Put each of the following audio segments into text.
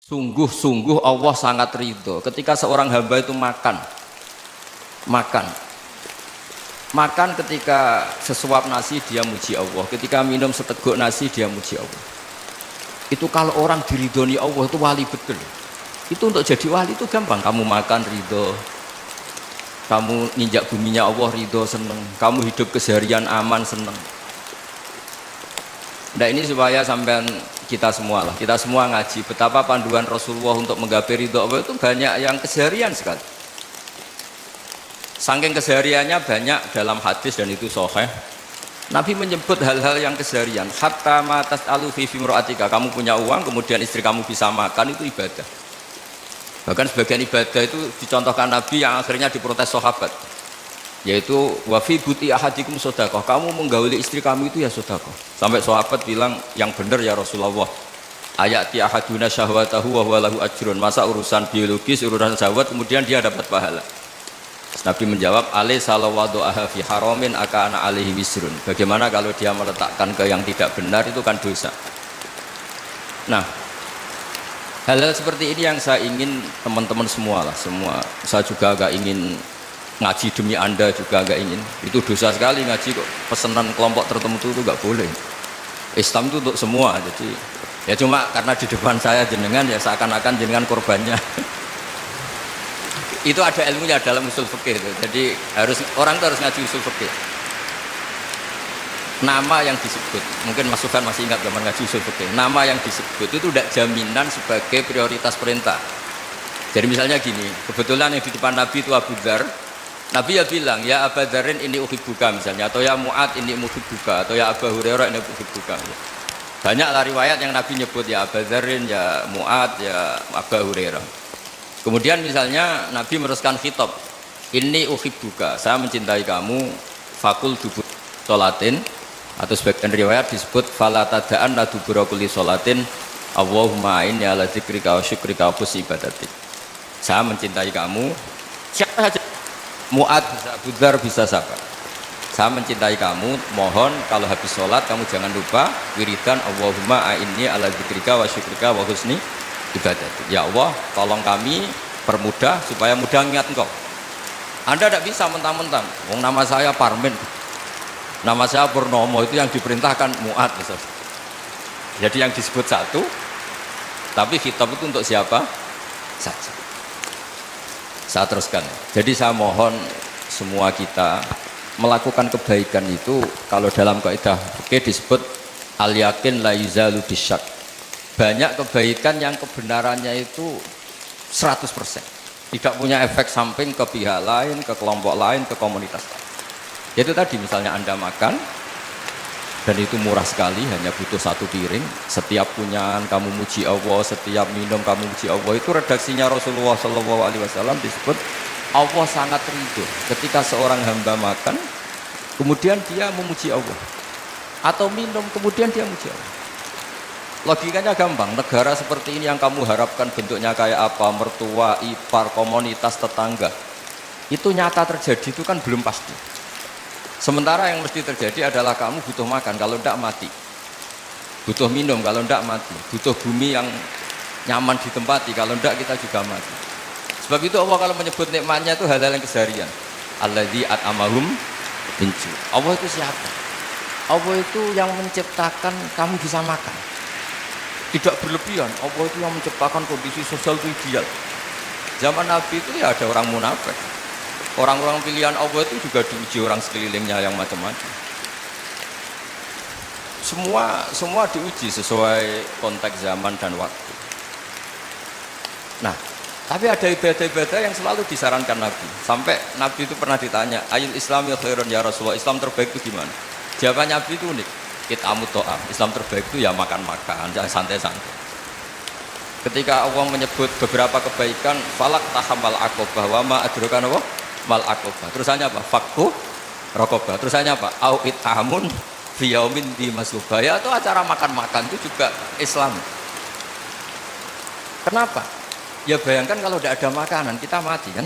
Sungguh-sungguh Allah sangat ridho ketika seorang hamba itu makan makan ketika sesuap nasi dia muji Allah, ketika minum seteguk nasi dia muji Allah. Itu kalau orang diridhoni Allah itu wali betul. Itu untuk jadi wali itu gampang, kamu makan ridho, kamu ninjak buminya Allah ridho seneng, kamu hidup keseharian aman seneng. Nah ini supaya sampean kita semua ngaji betapa panduan Rasulullah untuk menggapai ridho Allah itu banyak yang keseharian sekali. Saking kesehariannya banyak dalam hadis dan itu sahih. Nabi menyebut hal-hal yang keseharian. Hatta ma tas'alu fi imra'atika, kamu punya uang kemudian istri kamu bisa makan, itu ibadah. Bahkan sebagian ibadah itu dicontohkan Nabi yang akhirnya diprotes sahabat, yaitu wa fi buti ahadikum sedekah, kamu menggauli istri kamu itu ya sedekah. Sampai sahabat bilang, yang benar ya Rasulullah, ayati ahaduna syahwatahu wa huwa lahu ajrun, masa urusan biologis, urusan syahwat kemudian dia dapat pahala. Nabi menjawab, alai salawadu'aha fi haramin akana alaihi wisrun, bagaimana kalau dia meletakkan ke yang tidak benar, itu kan dosa. Nah, hal-hal seperti ini yang saya ingin teman-teman semua, saya juga agak ingin ngaji demi Anda, juga agak ingin. Itu dosa sekali ngaji kok pesanan kelompok tertentu itu gak boleh. Islam itu untuk semua, jadi ya cuma karena di depan saya jenengan ya seakan-akan jenengan korbannya. Itu ada ilmunya dalam usul fikih itu. Jadi orang itu harus ngaji usul fikih. Nama yang disebut, mungkin masukan masih ingat zaman ngaji usul fikih. Nama yang disebut itu tidak jaminan sebagai prioritas perintah. Jadi misalnya gini, kebetulan yang di depan Nabi itu Abu Dzar. Nabi ya bilang, ya Abu Dzarin ini uhibbuka misalnya, atau ya Mu'ad ini uhibbuka, atau ya Abu Hurairah ini uhibbuka. Banyaklah riwayat yang Nabi nyebut ya Abu Dzarin, ya Mu'ad, ya Abu Hurairah. Kemudian misalnya Nabi meneruskan khitab, ini uhibbuka, saya mencintai kamu, fakul dubur sholatin, atau sebagian riwayat disebut fala tada'an la dubura kulli sholatin Allahumma inni ala dzikrika wa syukrika wa husni ibadatik. Saya mencintai kamu, siapa saja, Mu'ad bisa, Abu Dzar bisa, siapa. Saya mencintai kamu, mohon kalau habis sholat kamu jangan lupa wiridan Allahumma inni ala dzikrika wa syukrika wa husni ibadatik. Ya Allah, tolong kami permudah supaya mudah ingat Engkau. Anda tidak bisa mentang-mentang, nama saya Parmin, nama saya Purnomo, itu yang diperintahkan Mu'ad. Jadi yang disebut satu, tapi khitab itu untuk siapa saja. Saya teruskan. Jadi saya mohon semua kita melakukan kebaikan itu, kalau dalam kaidah fikih disebut al yakin la yuzalu bisyak. Banyak kebaikan yang kebenarannya itu 100%, tidak punya efek samping ke pihak lain, ke kelompok lain, ke komunitas lain. Itu tadi misalnya Anda makan dan itu murah sekali, hanya butuh satu piring, setiap punyaan kamu muji Allah, setiap minum kamu muji Allah. Itu redaksinya Rasulullah SAW disebut Allah sangat ridho ketika seorang hamba makan kemudian dia memuji Allah, atau minum kemudian dia muji Allah. Logikanya gampang, negara seperti ini yang kamu harapkan bentuknya kayak apa, mertua, ipar, komunitas, tetangga, itu nyata terjadi itu kan belum pasti. Sementara yang mesti terjadi adalah kamu butuh makan, kalau tidak mati, butuh minum, kalau tidak mati, butuh bumi yang nyaman ditempati, kalau tidak kita juga mati. Sebab itu Allah kalau menyebut nikmatnya itu hal-hal yang keseharian. Alladzi at'amahum min ju'. Allah itu siapa? Allah itu yang menciptakan kamu bisa makan, tidak berlebihan. Allah itu yang menciptakan kondisi sosial itu ideal. Zaman Nabi itu ya ada orang munafik, orang-orang pilihan Allah itu juga diuji orang sekelilingnya yang macam-macam. Semua diuji sesuai konteks zaman dan waktu. Nah, tapi ada ibadah-ibadah yang selalu disarankan Nabi. Sampai Nabi itu pernah ditanya, ayul islami khairun ya Rasulullah, Islam terbaik itu gimana? Jawaban Nabi itu unik, it'amut ta'am, Islam terbaik itu ya makan-makan, jangan santai-santai. Ketika Allah menyebut beberapa kebaikan, falak tahamal aqobah, wa ma adraka mal aqobah. Terusannya apa? Fakku rokobah. Terusannya apa? Au it'amun fi yaumin di masubah. Ya itu acara makan-makan itu juga Islam. Kenapa? Ya bayangkan kalau tidak ada makanan, kita mati kan?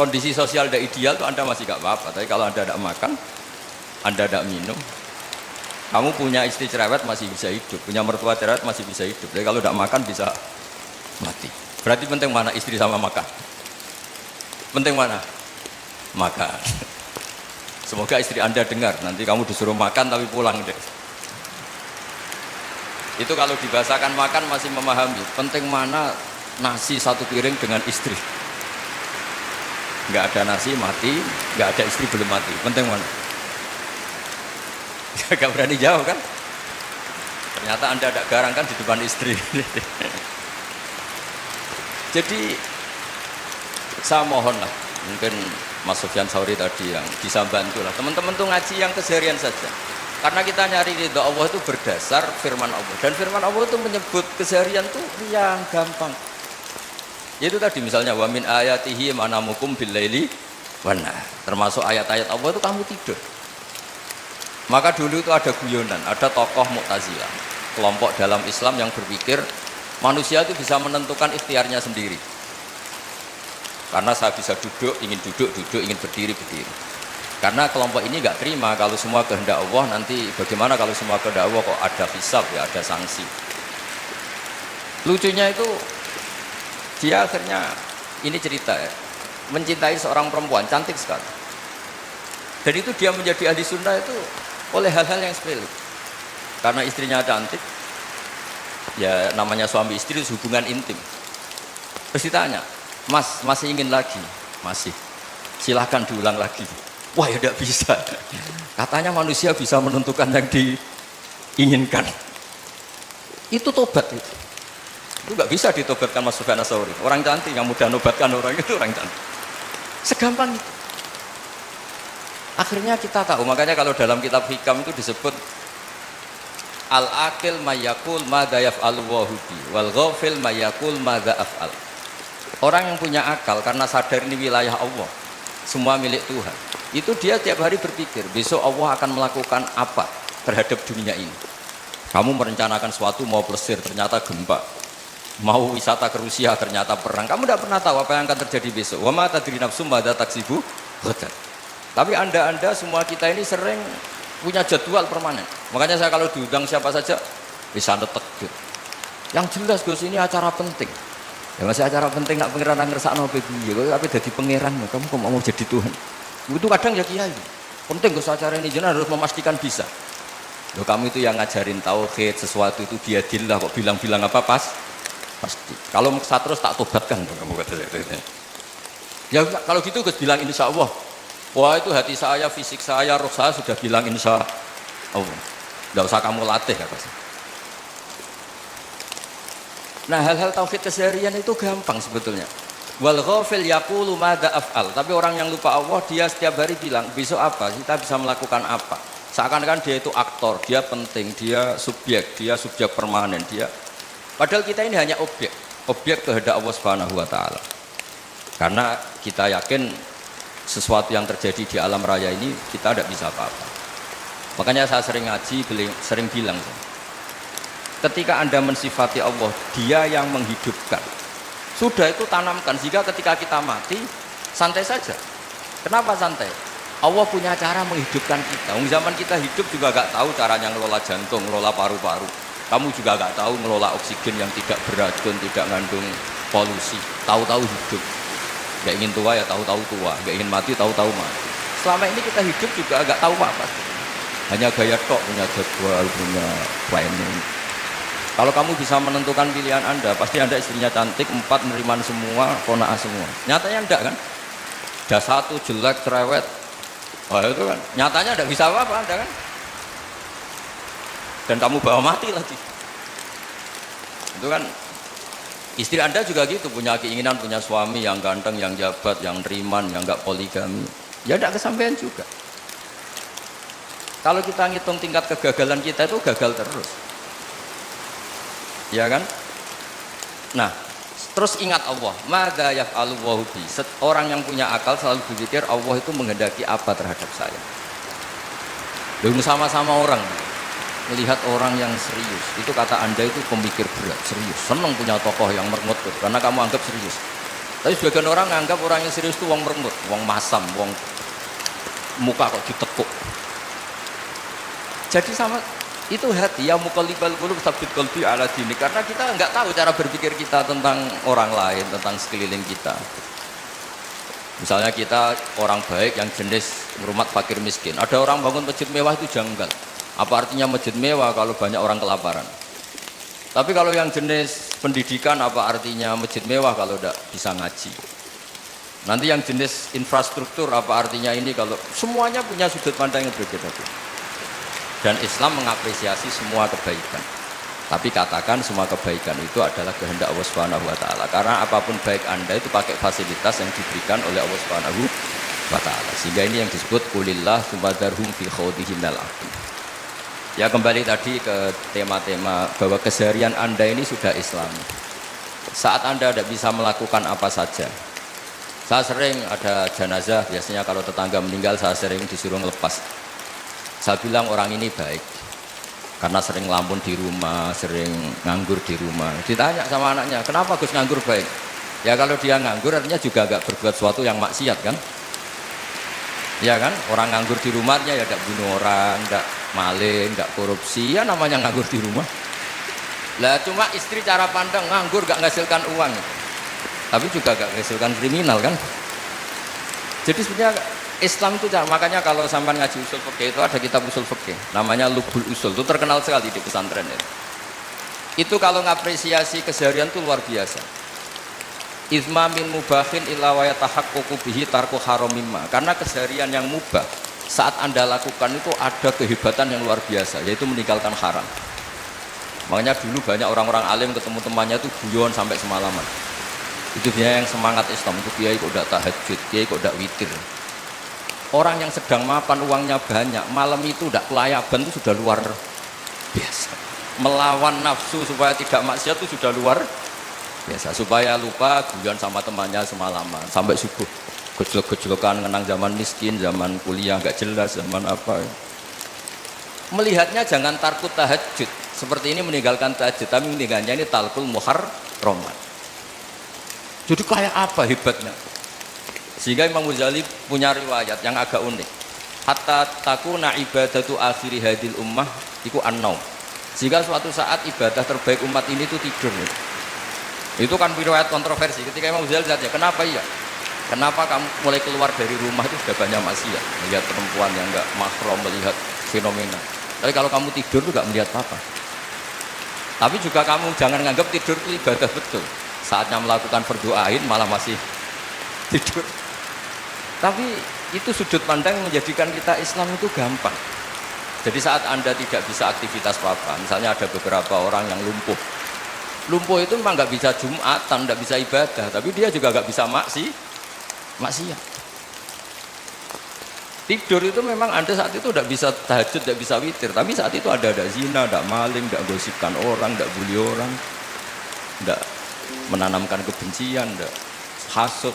Kondisi sosial tidak ideal itu Anda masih gak apa-apa, tapi kalau Anda tidak makan, Anda tidak minum, Kamu punya istri cerewet masih bisa hidup, punya mertua cerewet masih bisa hidup. Jadi kalau tidak makan bisa mati. Berarti penting mana istri sama makan? Penting mana? Makan. Semoga istri Anda dengar, nanti kamu disuruh makan tapi pulang deh. Itu kalau dibahasakan makan masih memahami. Penting mana nasi satu piring dengan istri. Nggak ada nasi mati, nggak ada istri belum mati. Penting mana? Gak berani jawab kan? Ternyata Anda ada garang kan di depan istri. Jadi saya mohon lah, mungkin Mas Sufyan Sauri tadi yang bisa bantu lah. Teman-teman tuh ngaji yang keseharian saja. Karena kita nyari ridha Allah itu berdasar firman Allah. Dan firman Allah itu menyebut keseharian tuh yang gampang. Yaitu tadi misalnya wa min ayatihi manamukum bil laili wan nahar. Termasuk ayat-ayat Allah itu kamu tidur. Maka dulu itu ada guyonan, ada tokoh Mu'tazilah, kelompok dalam Islam yang berpikir manusia itu bisa menentukan ikhtiarnya sendiri. Karena saya bisa duduk, ingin duduk, ingin berdiri, berdiri. Karena kelompok ini nggak terima kalau semua kehendak Allah, nanti bagaimana kalau semua kehendak Allah kok ada hisab ya, ada sanksi. Lucunya itu dia akhirnya, ini cerita ya, mencintai seorang perempuan cantik sekali. Dan itu dia menjadi ahli sunnah itu oleh hal-hal yang sepele. Karena istrinya cantik, ya namanya suami istri itu hubungan intim. Terus ditanya, Mas, masih ingin lagi? Masih. Silahkan diulang lagi. Wah ya tidak bisa. Katanya manusia bisa menentukan yang diinginkan. Itu tobat itu. Itu nggak bisa ditobatkan Mas Sufyan Ats-Tsauri. Orang cantik yang mudah nobatkan orang itu orang cantik. Segampang itu. Akhirnya kita tahu, makanya kalau dalam kitab Hikam itu disebut al-aqil mayyakul madza yaf'alu wa hudi wal ghafil mayyakul madza af'al. Orang yang punya akal karena sadar ini wilayah Allah, semua milik Tuhan. Itu dia tiap hari berpikir, besok Allah akan melakukan apa terhadap dunia ini. Kamu merencanakan suatu mau plesir, ternyata gempa. Mau wisata ke Rusia, ternyata perang. Kamu tidak pernah tahu apa yang akan terjadi besok. Wa ma tadri nafsum madza taksibu ghadan. Tapi anda semua kita ini sering punya jadwal permanen. Makanya saya kalau diundang siapa saja bisa netek. Yang jelas Gus ini acara penting. Ya masih acara penting nak pangeran ngersakno piye. Tapi dadi pangeran kamu kok mau jadi Tuhan. Itu kadang ya kiai. Penting Gus acara ini jenengan harus memastikan bisa. Loh kamu itu yang ngajarin tauhid sesuatu itu biadillah kok bilang-bilang apa pasti. Kalau maksa terus tak tobatkan kamu kata saya. Ya kalau gitu Gus bilang insya Allah. Wah itu hati saya, fisik saya, roh saya sudah bilang insya Allah. Tidak usah kamu latih kata saya. Nah hal-hal tauhid keseharian itu gampang sebetulnya. Wal ghafil yaqulu madza af'al. Tapi orang yang lupa Allah dia setiap hari bilang besok apa? Kita bisa melakukan apa? Seakan-akan dia itu aktor, dia penting, dia subjek permanen, dia. Padahal kita ini hanya objek kehendak Allah Subhanahu wa taala. Karena kita yakin sesuatu yang terjadi di alam raya ini kita tidak bisa apa-apa. Makanya saya sering ngaji, sering bilang ketika Anda mensifati Allah, dia yang menghidupkan. Sudah itu tanamkan, sehingga ketika kita mati santai saja. Kenapa santai? Allah punya cara menghidupkan kita. Zaman kita hidup juga gak tahu caranya ngelola jantung, ngelola paru-paru. Kamu juga gak tahu ngelola oksigen yang tidak beracun, tidak mengandung polusi. Tahu-tahu hidup. Gak ingin tua ya tahu-tahu tua, gak ingin mati tahu-tahu mati. Selama ini kita hidup juga agak tahu apa. Hanya gaya tok, punya jadwal, punya planning. Kalau kamu bisa menentukan pilihan Anda, pasti Anda istrinya cantik, 4 neriman semua, kona'ah semua. Nyatanya enggak kan? Ada 1 jelek, cerewet. Oh itu kan, nyatanya enggak bisa apa-apa Anda kan? Dan kamu bawa mati lagi. Itu kan. Istri Anda juga gitu, punya keinginan, punya suami yang ganteng, yang jabat, yang neriman, yang enggak poligami. Ya enggak kesampaian juga. Kalau kita ngitung tingkat kegagalan kita itu gagal terus. Ya kan? Nah, terus ingat Allah. Madza yaf'alu wa bi. Orang yang punya akal selalu berpikir Allah itu menghendaki apa terhadap saya. Lalu sama-sama orang melihat orang yang serius, itu kata Anda itu pemikir berat, serius, senang punya tokoh yang merengut karena kamu anggap serius. Tapi sebagian orang anggap orang yang serius itu wong merengut, wong masam, wong muka kok ditekuk. Jadi sama Itu hati, ya muqallibal qulub tsabbit qalbi ala dinik, karena kita nggak tahu cara berpikir kita tentang orang lain, tentang sekeliling kita. Misalnya kita orang baik yang jenis ngrumat fakir miskin, ada orang bangun masjid mewah itu janggal. Apa artinya masjid mewah kalau banyak orang kelaparan? Tapi kalau yang jenis pendidikan, apa artinya masjid mewah kalau tidak bisa ngaji? Nanti yang jenis infrastruktur, apa artinya ini kalau semuanya punya sudut pandang yang berbeda-beda. Dan Islam mengapresiasi semua kebaikan. Tapi katakan semua kebaikan itu adalah kehendak Allah Subhanahu wa taala. Karena apapun baik Anda itu pakai fasilitas yang diberikan oleh Allah Subhanahu wa taala. Sehingga ini yang disebut qulillah sumadarhum fi khawdihim al. Ya, kembali tadi ke tema-tema bahwa keseharian Anda ini sudah Islam. Saat Anda tidak bisa melakukan apa saja. Saya sering ada jenazah, biasanya kalau tetangga meninggal saya sering disuruh ngelepas. Saya bilang orang ini baik. Karena sering ngelamun di rumah, sering nganggur di rumah. Ditanya sama anaknya, kenapa Gus nganggur baik? Ya kalau dia nganggur artinya juga agak berbuat sesuatu yang maksiat kan? Ya kan? Orang nganggur di rumahnya ya tidak bunuh orang, tidak maling, tidak korupsi, ya namanya nganggur di rumah. Lah cuma istri cara pandang nganggur gak menghasilkan uang. Tapi juga gak menghasilkan kriminal kan? Jadi sebenarnya Islam itu, makanya kalau sampai ngaji usul fikih itu ada kitab usul fikih namanya Lubul Usul, itu terkenal sekali di pesantren itu kalau ngapresiasi keseharian itu luar biasa. Izma min mubahin illa wa yatahaqqaqu bihi tarku haramimma, karena keseharian yang mubah saat Anda lakukan itu ada kehebatan yang luar biasa, yaitu meninggalkan haram. Makanya dulu banyak orang-orang alim ketemu temannya itu guyon sampai semalaman. Itu dia yang semangat Islam, itu kiai kok udah tahajud, kiai kok udah witir. Orang yang sedang mapan uangnya banyak, malam itu tidak kelayaban itu sudah luar biasa. Melawan nafsu supaya tidak maksiat itu sudah luar biasa. Supaya lupa guyon sama temannya semalaman sampai subuh. Gejlok-gejlokan ngenang zaman miskin, zaman kuliah nggak jelas, zaman apa. Melihatnya jangan tarkut tahajud. Seperti ini meninggalkan tahajud, tapi meninggalnya ini talkul muharramat. Jadi kayak apa hebatnya? Sehingga Imam Ghazali punya riwayat yang agak unik. Hatta takuna ibadatu akhiri hadil ummah iku an-naum. Sehingga suatu saat ibadah terbaik umat ini itu tidur. Itu kan riwayat kontroversi. Ketika Imam Ghazali lihat, ya kenapa iya? Kenapa kamu mulai keluar dari rumah itu sudah banyak maksiat? Melihat perempuan yang enggak mahram, melihat fenomena. Tapi kalau kamu tidur itu enggak melihat apa-apa. Tapi juga kamu jangan menganggap tidur itu ibadah betul. Saatnya melakukan berdoain malah masih tidur. Tapi itu sudut pandang yang menjadikan kita Islam itu gampang. Jadi saat Anda tidak bisa aktivitas apa-apa, misalnya ada beberapa orang yang lumpuh. Lumpuh itu memang nggak bisa Jumatan, nggak bisa ibadah, tapi dia juga nggak bisa maksiat. Tidur itu memang Anda saat itu tidak bisa tahajud, tidak bisa witir, tapi saat itu ada zina, ada maling, tidak gosipkan orang, tidak bully orang, tidak menanamkan kebencian, tidak hasud.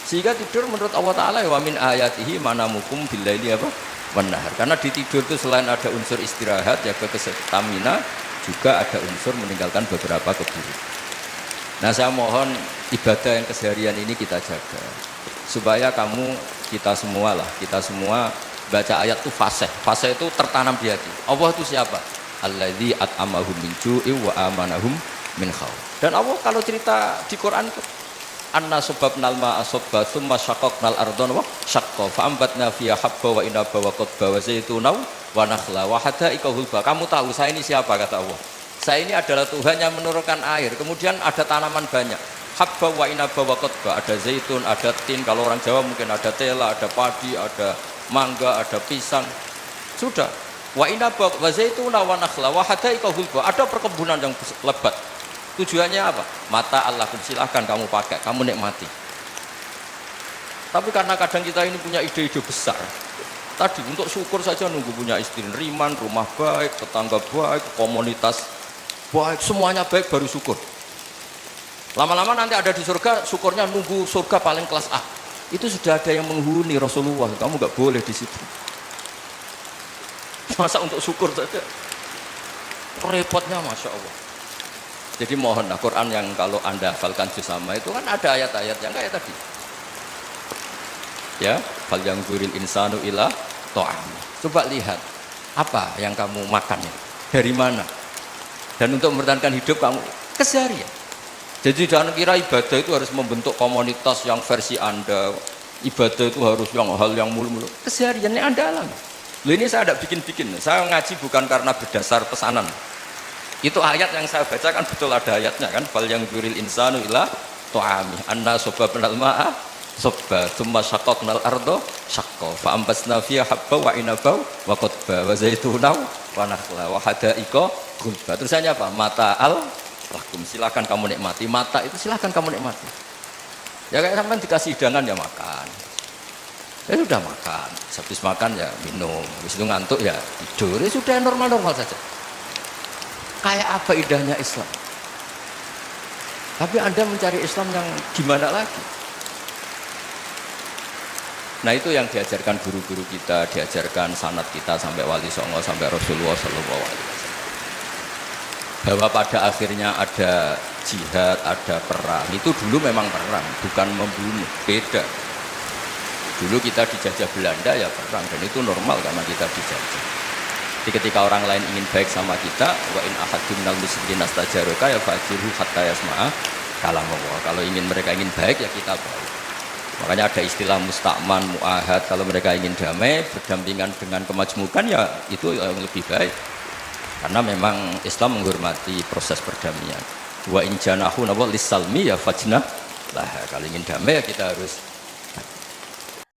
Sehingga tidur menurut Allah Ta'ala wa min ayatihi manamukum billaili apa? Wan-nahar. Karena di tidur itu selain ada unsur istirahat, jaga stamina, juga ada unsur meninggalkan beberapa keburukan. Nah saya mohon ibadah yang keseharian ini kita jaga. Supaya kita semua baca ayat itu fasih. Fasih itu tertanam di hati. Allah itu siapa? Alladzi at'amahum min ju'i wa amanahum min khauf. Dan Allah kalau cerita di Quran itu anna sababnal ma'a sabba tsumma syaqaqnal ardha wa syaqqa fa ambatna fiha habba wa inaba wa qadba wa zaituna wa nakhla wa hada'iqa hulba. Kamu tahu saya ini siapa, kata Allah? Saya ini adalah Tuhan yang menurunkan air, kemudian ada tanaman banyak. Habba wa inaba wa qadba, ada zaitun, ada tin, kalau orang Jawa mungkin ada tela, ada padi, ada mangga, ada pisang. Sudah. Wa inaba wa zaituna wa nakhla wa hada'iqa hulba, ada perkebunan yang lebat. Tujuannya apa? Mata Allah, silahkan kamu pakai, kamu nikmati. Tapi karena kadang kita ini punya ide-ide besar. Tadi untuk syukur saja nunggu punya istri riman, rumah baik, tetangga baik, komunitas baik, semuanya baik baru syukur. Lama-lama nanti ada di surga, syukurnya nunggu surga paling kelas A. Itu sudah ada yang menghuni Rasulullah, kamu nggak boleh di situ. Masa untuk syukur saja? Repotnya Masya Allah. Jadi mohonlah Quran yang kalau Anda hafalkan bersama itu kan ada ayat-ayat yang kayak tadi. Ya, fal yang guril insanu ila ta'am. Coba lihat. Apa yang kamu makan ya? Dari mana? Dan untuk mempertahankan hidup kamu keseharian. Jadi jangan kira ibadah itu harus membentuk komunitas yang versi Anda. Ibadah itu harus yang hal yang mulu-mulu. Kesehariannya Anda alami. Loh, ini saya tidak bikin-bikin. Saya ngaji bukan karena berdasar pesanan. Itu ayat yang saya bacakan betul ada ayatnya kan. Fal yang duril insanu ila tu'ami anna sobabnal ma'a sobba thumma syaqaqnal ardo syaqqa fa ambasna fiha habba wa inaba wa qadba wa zaituna wa nakhla wa hada'iqa gulba. Terusannya apa? Mata'al lakum, silakan kamu nikmati. Mata itu silakan kamu nikmati. Ya kayak sampean dikasih hidangan ya makan. Ya sudah makan, habis makan ya minum, habis itu ngantuk ya tidur. Ya sudah normal-normal saja. Kayak apa indahnya Islam. Tapi Anda mencari Islam yang gimana lagi? Nah itu yang diajarkan guru-guru kita, diajarkan sanad kita sampai Wali Songo, sampai Rasulullah SAW. Bahwa pada akhirnya ada jihad, ada perang. Itu dulu memang perang, bukan membunuh, beda. Dulu kita dijajah Belanda ya perang, dan itu normal karena kita dijajah. Jadi ketika orang lain ingin baik sama kita, wa in ahadun minal musyrikin astajaroka ya fajiru hatta yasma'a kalam Allah. Kalau mereka ingin baik ya kita baik. Makanya ada istilah mustakman, mu'ahad. Kalau mereka ingin damai, berdampingan dengan kemajmukan ya itu yang lebih baik. Karena memang Islam menghormati proses perdamaian. Wa in janahu lis-salmi ya fajnah lah. Kalau ingin damai ya kita harus